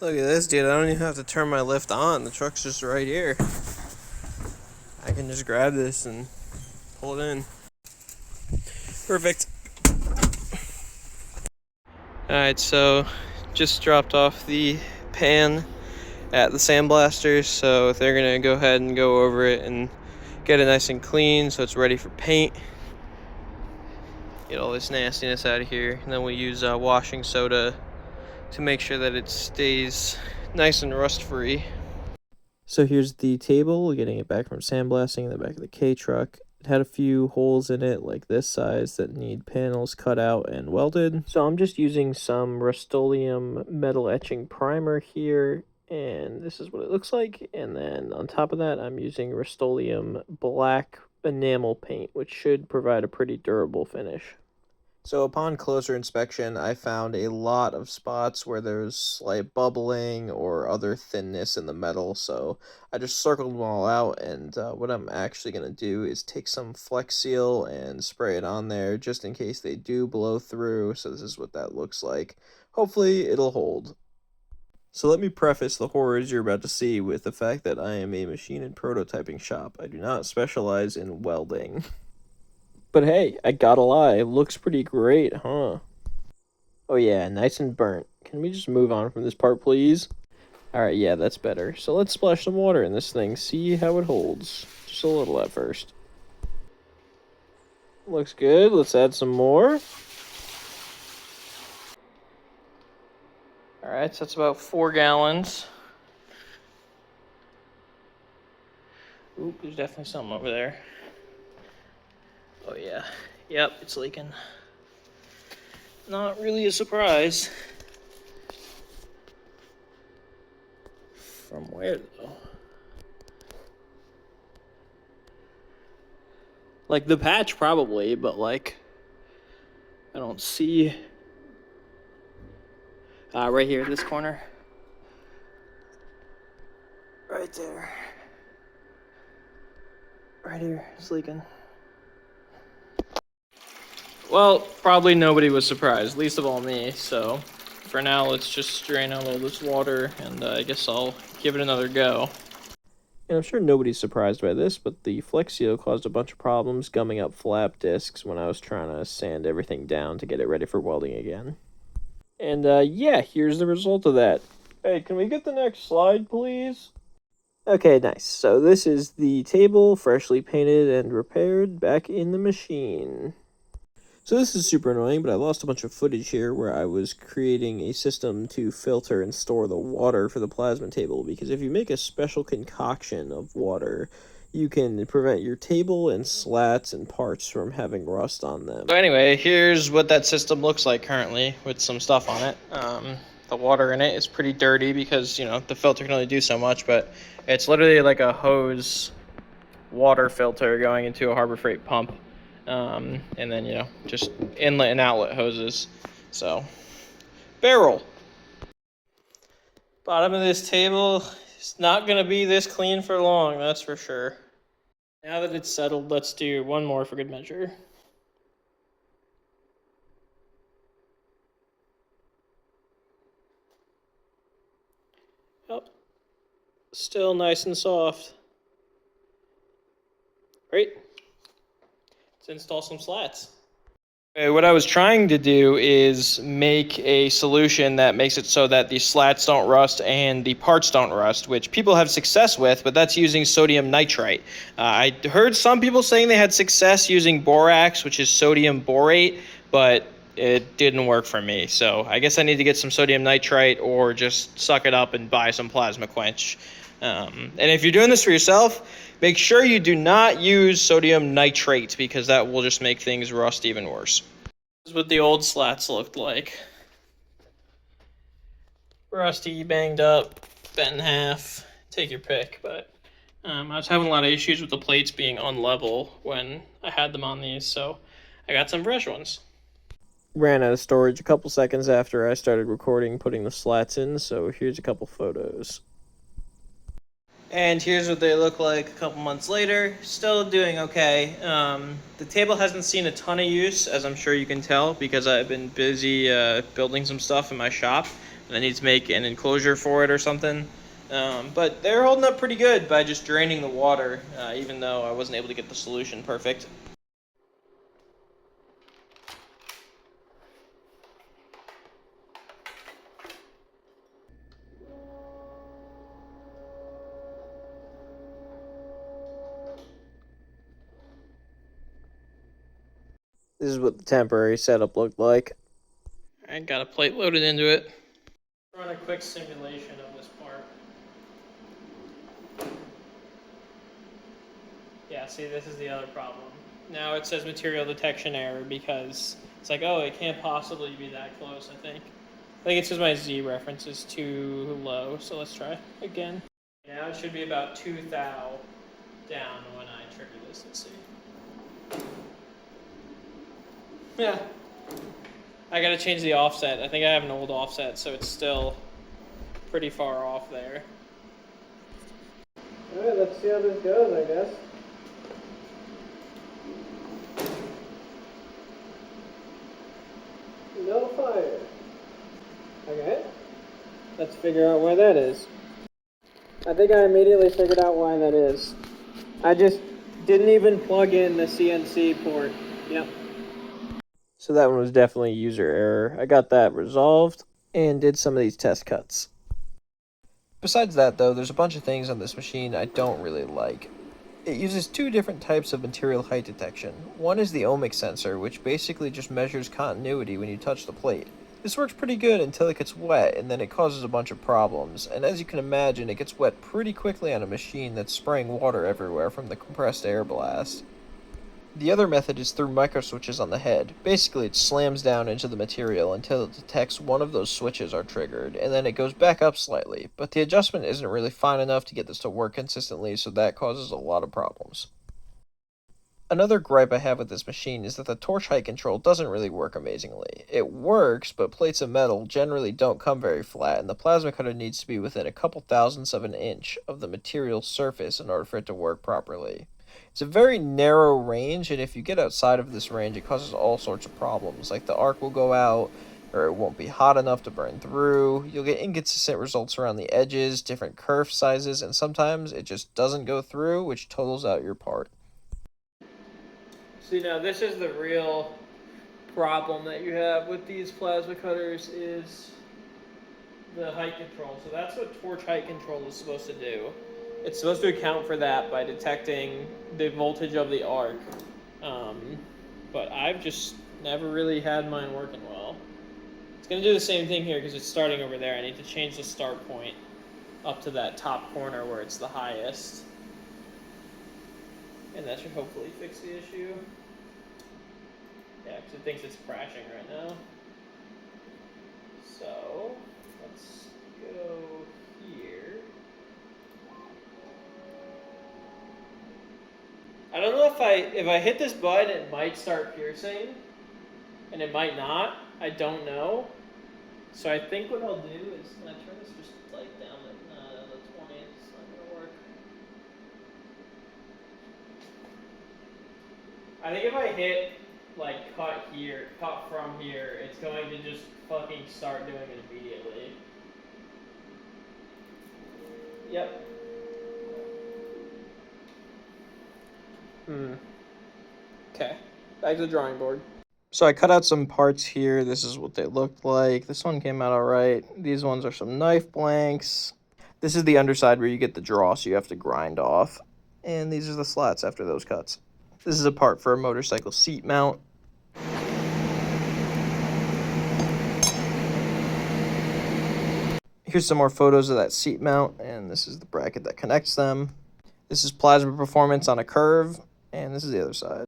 Look at this, dude. I don't even have to turn my lift on. The truck's just right here. I can just grab this and pull it in. Perfect. Alright, so just dropped off the pan at the Sandblasters, so they're gonna go ahead and go over it and get it nice and clean so it's ready for paint. Get all this nastiness out of here, and then we'll use washing soda to make sure that it stays nice and rust free. So here's the table, getting it back from sandblasting in the back of the K truck. It had a few holes in it like this size that need panels cut out and welded. So I'm just using some Rust-Oleum metal etching primer here, and this is what it looks like. And then on top of that, I'm using Rust-Oleum black enamel paint, which should provide a pretty durable finish. So upon closer inspection, I found a lot of spots where there's slight bubbling or other thinness in the metal, so I just circled them all out, and what I'm actually going to do is take some Flex Seal and spray it on there just in case they do blow through. So this is what that looks like. Hopefully it'll hold. So let me preface the horrors you're about to see with the fact that I am a machine and prototyping shop. I do not specialize in welding. But hey, I gotta lie, it looks pretty great, huh? Oh yeah, nice and burnt. Can we just move on from this part, please? Alright, yeah, that's better. So let's splash some water in this thing, see how it holds. Just a little at first. Looks good, let's add some more. Alright, so that's about 4 gallons. Oop, there's definitely something over there. Oh yeah, yep, it's leaking. Not really a surprise. From where though? Like the patch probably, but like, I don't see. Right here, this corner. Right there. Right here, it's leaking. Well, probably nobody was surprised, least of all me, so for now let's just drain out all this water, and I guess I'll give it another go. And I'm sure nobody's surprised by this, but the Flex Seal caused a bunch of problems gumming up flap discs when I was trying to sand everything down to get it ready for welding again. And yeah, here's the result of that. Hey, can we get the next slide, please? Okay, nice. So this is the table, freshly painted and repaired, back in the machine. So this is super annoying, but I lost a bunch of footage here where I was creating a system to filter and store the water for the plasma table, because if you make a special concoction of water, you can prevent your table and slats and parts from having rust on them. So anyway, here's what that system looks like currently with some stuff on it. The water in it is pretty dirty because, you know, the filter can only do so much, but it's literally like a hose water filter going into a Harbor Freight pump. And then, you know, just inlet and outlet hoses. So, barrel. Bottom of this table is not going to be this clean for long, that's for sure. Now that it's settled, let's do one more for good measure. Oh, still nice and soft. Great. Let's install some slats. Okay, what I was trying to do is make a solution that makes it so that the slats don't rust and the parts don't rust, which people have success with, but that's using sodium nitrite. I heard some people saying they had success using borax, which is sodium borate, but it didn't work for me. So I guess I need to get some sodium nitrite or just suck it up and buy some plasma quench. And if you're doing this for yourself, make sure you do not use sodium nitrate because that will just make things rust even worse. This is what the old slats looked like. Rusty, banged up, bent in half, take your pick. But I was having a lot of issues with the plates being unlevel when I had them on these, so I got some fresh ones. Ran out of storage a couple seconds after I started recording putting the slats in, so here's a couple photos. And here's what they look like a couple months later. Still doing okay. The table hasn't seen a ton of use, as I'm sure you can tell, because I've been busy building some stuff in my shop. and I need to make an enclosure for it or something. But they're holding up pretty good by just draining the water, even though I wasn't able to get the solution perfect. This is what the temporary setup looked like. I got a plate loaded into it. Run a quick simulation of this part. Yeah, see, this is the other problem. Now it says material detection error because it's like, oh, it can't possibly be that close, I think. I think it says my Z reference is too low, so let's try again. Now it should be about 2 thou down when I trigger this. Let's see. Yeah. I gotta change the offset. I think I have an old offset, so it's still pretty far off there. Alright, let's see how this goes, I guess. No fire. Okay. Let's figure out why that is. I think I immediately figured out why that is. I just didn't even plug in the CNC port. Yep. So that one was definitely user error. I got that resolved and did some of these test cuts. Besides that though, there's a bunch of things on this machine I don't really like. It uses 2 different types of material height detection. One is the ohmic sensor, which basically just measures continuity when you touch the plate. This works pretty good until it gets wet, and then it causes a bunch of problems, and as you can imagine, it gets wet pretty quickly on a machine that's spraying water everywhere from the compressed air blast. The other method is through microswitches on the head. Basically, it slams down into the material until it detects one of those switches are triggered, and then it goes back up slightly, but the adjustment isn't really fine enough to get this to work consistently, so that causes a lot of problems. Another gripe I have with this machine is that the torch height control doesn't really work amazingly. It works, but plates of metal generally don't come very flat, and the plasma cutter needs to be within a couple thousandths of an inch of the material surface in order for it to work properly. It's a very narrow range, and if you get outside of this range, it causes all sorts of problems, like the arc will go out, or it won't be hot enough to burn through. You'll get inconsistent results around the edges, different kerf sizes, and sometimes it just doesn't go through, which totals out your part. See, now this is the real problem that you have with these plasma cutters is the height control. So that's what torch height control is supposed to do. It's supposed to account for that by detecting the voltage of the arc. But I've just never really had mine working well. It's going to do the same thing here because it's starting over there. I need to change the start point up to that top corner where it's the highest. And that should hopefully fix the issue. Yeah, because it thinks it's crashing right now. So, let's go here. I don't know if I hit this button, it might start piercing. And it might not. I don't know. So I think what I'll do is, can I turn this just like down to the 20? It's not going to work. I think if I hit, like, cut from here, it's going to just fucking start doing it immediately. Yep. Okay. Back to the drawing board. So I cut out some parts here. This is what they looked like. This one came out alright. These ones are some knife blanks. This is the underside where you get the draw, so you have to grind off. And these are the slats after those cuts. This is a part for a motorcycle seat mount. Here's some more photos of that seat mount, and this is the bracket that connects them. This is plasma performance on a curve, and this is the other side.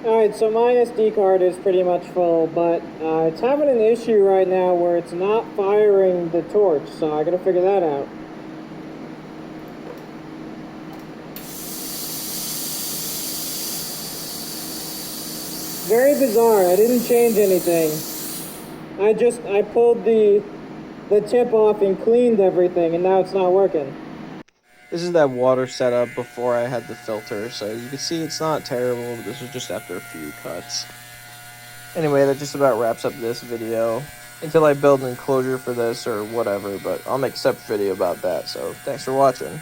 Alright, so my SD card is pretty much full, but it's having an issue right now where it's not firing the torch, so I gotta figure that out. Very bizarre. I didn't change anything. I pulled the tip off and cleaned everything, and now it's not working. This is that water setup before I had the filter, so you can see it's not terrible, but this was just after a few cuts. Anyway, that just about wraps up this video. until I build an enclosure for this or whatever, but I'll make a separate video about that. So thanks for watching.